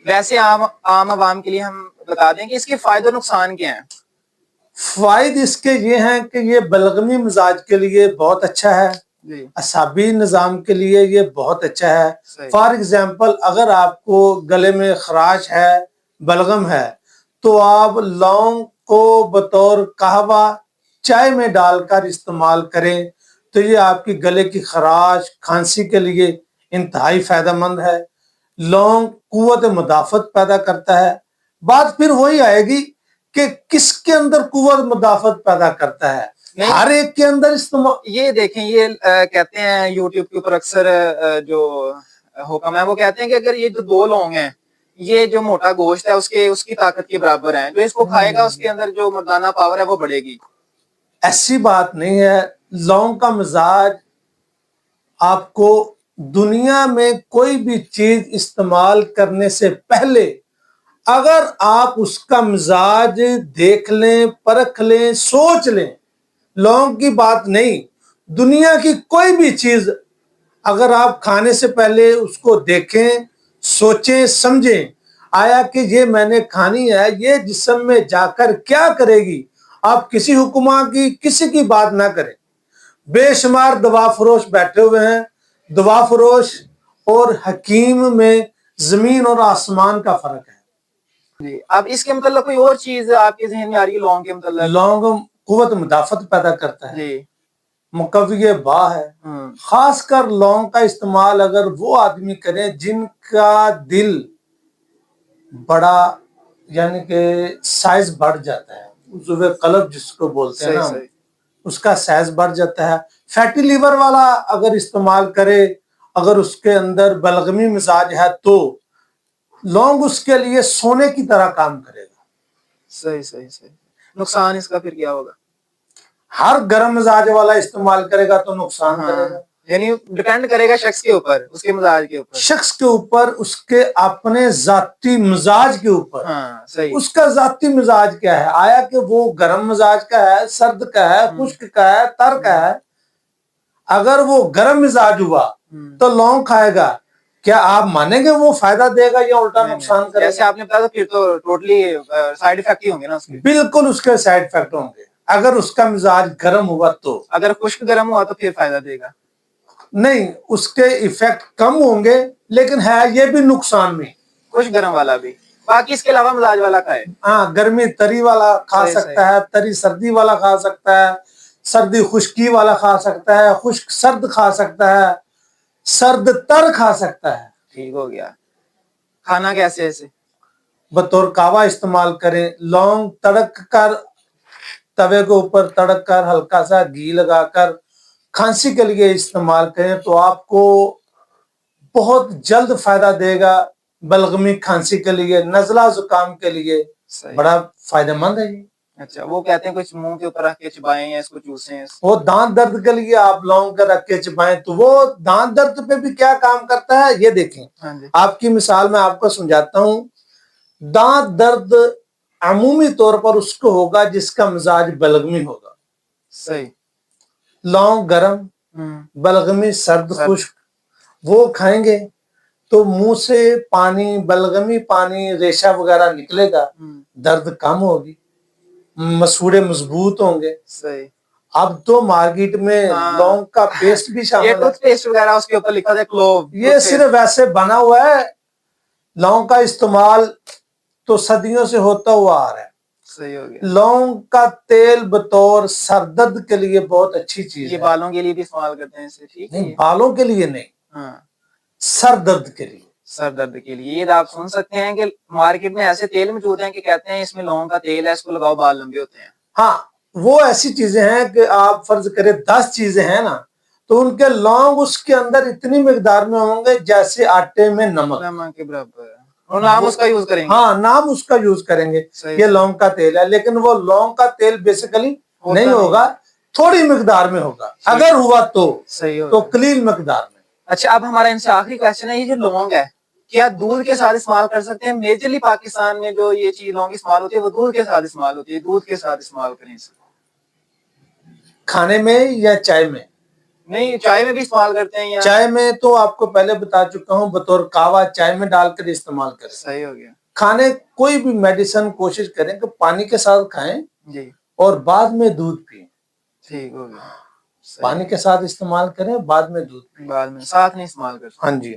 ویسے عام عوام کے لیے ہم بتا دیں کہ اس کے فائدے و نقصان کیا ہیں؟ فوائد اس کے یہ ہیں کہ یہ بلغمی مزاج کے لیے بہت اچھا ہے، اعصابی نظام کے لیے یہ بہت اچھا ہے۔ فار ایگزامپل اگر آپ کو گلے میں خراش ہے، بلغم ہے، تو آپ لونگ کو بطور قہوہ چائے میں ڈال کر استعمال کریں تو یہ آپ کی گلے کی خراش کھانسی کے لیے انتہائی فائدہ مند ہے۔ لونگ قوت مدافعت پیدا کرتا ہے۔ بات پھر وہی آئے گی کہ کس کے اندر قوت مدافعت پیدا کرتا ہے، ہر ایک کے اندر استعمال۔ یہ دیکھیں، یہ کہتے ہیں یوٹیوب کے اوپر اکثر جو حکم ہے وہ کہتے ہیں کہ اگر یہ جو 2 لونگ ہیں یہ جو موٹا گوشت ہے اس کی طاقت کے برابر ہیں، جو اس کو کھائے گا اس کے اندر جو مردانہ پاور ہے وہ بڑھے گی۔ ایسی بات نہیں ہے۔ لونگ کا مزاج آپ کو دنیا میں کوئی بھی چیز استعمال کرنے سے پہلے اگر آپ اس کا مزاج دیکھ لیں، پرکھ لیں، سوچ لیں، لونگ کی بات نہیں، دنیا کی کوئی بھی چیز اگر آپ کھانے سے پہلے اس کو دیکھیں، سوچیں، سمجھیں، آیا کہ یہ میں نے کھانی ہے، یہ جسم میں جا کر کیا کرے گی، آپ کسی حکمہ کی کسی کی بات نہ کریں۔ بے شمار دوا فروش بیٹھے ہوئے ہیں، دوا فروش اور حکیم میں زمین اور آسمان کا فرق ہے۔ جی، اب اس کے متعلق کوئی اور چیز آپ کے ذہن میں آ رہی ہے لونگ کے متعلق؟ لونگ قوت مدافعت پیدا کرتا ہے، جی، مقوی با ہے۔ خاص کر لونگ کا استعمال اگر وہ آدمی کرے جن کا دل بڑا، یعنی کہ سائز بڑھ جاتا ہے، عضو قلب جس کو بولتے ہیں نا، اس کا سائز بڑھ جاتا ہے۔ فیٹی لیور والا اگر استعمال کرے، اگر اس کے اندر بلغمی مزاج ہے تو لونگ اس کے لیے سونے کی طرح کام کرے گا۔ صحیح۔ نقصان اس کا پھر کیا ہوگا؟ ہر گرم مزاج والا استعمال کرے گا تو نقصان کرے گا۔ یعنی ڈیپینڈ کرے گا شخص کے اوپر، اس کے مزاج کے اوپر، شخص کے اوپر، اس کے اپنے ذاتی مزاج کے اوپر۔ اس کا ذاتی مزاج کیا ہے، آیا کہ وہ گرم مزاج کا ہے، سرد کا ہے، خشک کا ہے، تر کا ہے۔ اگر وہ گرم مزاج ہوا تو لونگ کھائے گا، کیا آپ مانیں گے وہ فائدہ دے گا یا الٹا نقصان کرے گا؟ جیسے آپ نے بتایا پھر تو ٹوٹلی سائیڈ افیکٹ ہی ہوں گے نا اس کے۔ بالکل اس کے سائیڈ افیکٹ ہوں گے۔ اگر اس کا مزاج گرم ہوا تو، اگر خشک گرم ہوا تو پھر فائدہ دے گا؟ نہیں، اس کے ایفیکٹ کم ہوں گے، لیکن ہے یہ بھی نقصان میں۔ خشک گرم والا بھی، باقی اس کے علاوہ مزاج والا کھائے۔ ہاں، گرمی تری والا کھا سکتا ہے، تری سردی والا کھا سکتا ہے، سردی خشکی والا کھا سکتا ہے، خشک سرد کھا سکتا ہے، سرد تر کھا سکتا ہے۔ ٹھیک ہو گیا۔ کھانا کیسے ایسے؟ بطور قہوہ استعمال کریں۔ لونگ تڑک کر، توے کے اوپر تڑک کر، ہلکا سا گھی لگا کر کھانسی کے لیے استعمال کریں تو آپ کو بہت جلد فائدہ دے گا۔ بلغمی کھانسی کے لیے، نزلہ زکام کے لیے بڑا فائدہ مند ہے یہ۔ اچھا، وہ کہتے ہیں کچھ منہ کے اوپر رکھ کے چبائیں یا اس کو چوسیں۔ وہ دانت درد کے لیے آپ لونگ کا رکھ کے چبائیں تو وہ دانت درد پہ بھی کیا کام کرتا ہے یہ دیکھیں۔ آپ کی مثال میں آپ کو سمجھاتا ہوں۔ دانت درد عمومی طور پر اس کو ہوگا جس کا مزاج بلغمی ہوگا۔ صحیح۔ لونگ گرم، بلغمی سرد خشک، وہ کھائیں گے تو منہ سے پانی، بلغمی پانی، ریشہ وغیرہ نکلے گا، درد کم ہوگی، مسوڑے مضبوط ہوں گے۔ صحیح۔ اب تو مارکیٹ میں لونگ کا پیسٹ بھی شامل ہے، ٹوتھ پیسٹ وغیرہ اس کے اوپر لکھا ہے کلوو۔ یہ صرف ویسے بنا ہوا ہے۔ لونگ کا استعمال تو صدیوں سے ہوتا ہوا آ رہا ہے۔ صحیح ہو گیا۔ لونگ کا تیل بطور سردرد کے لیے بہت اچھی چیز ہے۔ یہ بالوں کے لیے بھی استعمال کرتے ہیں اسے؟ ٹھیک ہے، نہیں، بالوں کے لیے نہیں، سر درد کے لیے۔ سر درد کے لیے یہ آپ سن سکتے ہیں کہ مارکیٹ میں ایسے تیل موجود ہیں کہ کہتے ہیں اس میں لونگ کا تیل ہے، اس کو لگاؤ بال لمبے ہوتے ہیں۔ ہاں، وہ ایسی چیزیں ہیں کہ آپ فرض کریں 10 چیزیں ہیں نا، تو ان کے لونگ اس کے اندر اتنی مقدار میں ہوں گے جیسے آٹے میں نمک کے برابر، اور نام اس کا یوز کریں گے۔ ہاں، نام اس کا یوز کریں گے، یہ لونگ کا تیل ہے، لیکن وہ لونگ کا تیل بیسیکلی نہیں ہوگا، تھوڑی مقدار میں ہوگا، اگر ہوا تو قلیل مقدار میں۔ اچھا، اب ہمارا ان سے آخری کوشچن ہے، یہ جو لونگ ہے کیا دودھ کے ساتھ استعمال کر سکتے ہیں؟ میجرلی پاکستان میں جو یہ چیز لونگ استعمال ہوتی ہے وہ دودھ کے ساتھ استعمال ہوتی ہے، دودھ کے ساتھ استعمال کریں اسے کھانے میں یا چائے میں؟ نہیں چائے میں بھی استعمال کرتے ہیں یا چائے میں تو آپ کو پہلے بتا چکا ہوں بطور کہوا چائے میں ڈال کر استعمال کریں. صحیح ہو گیا کھانے کوئی بھی میڈیسن کوشش کریں کہ پانی کے ساتھ کھائیں جی اور بعد میں دودھ پئیں. ٹھیک ہو گیا پانی کے ساتھ استعمال کریں بعد میں دودھ پئیں. بعد میں ساتھ نہیں استعمال کرتے. ہاں جی.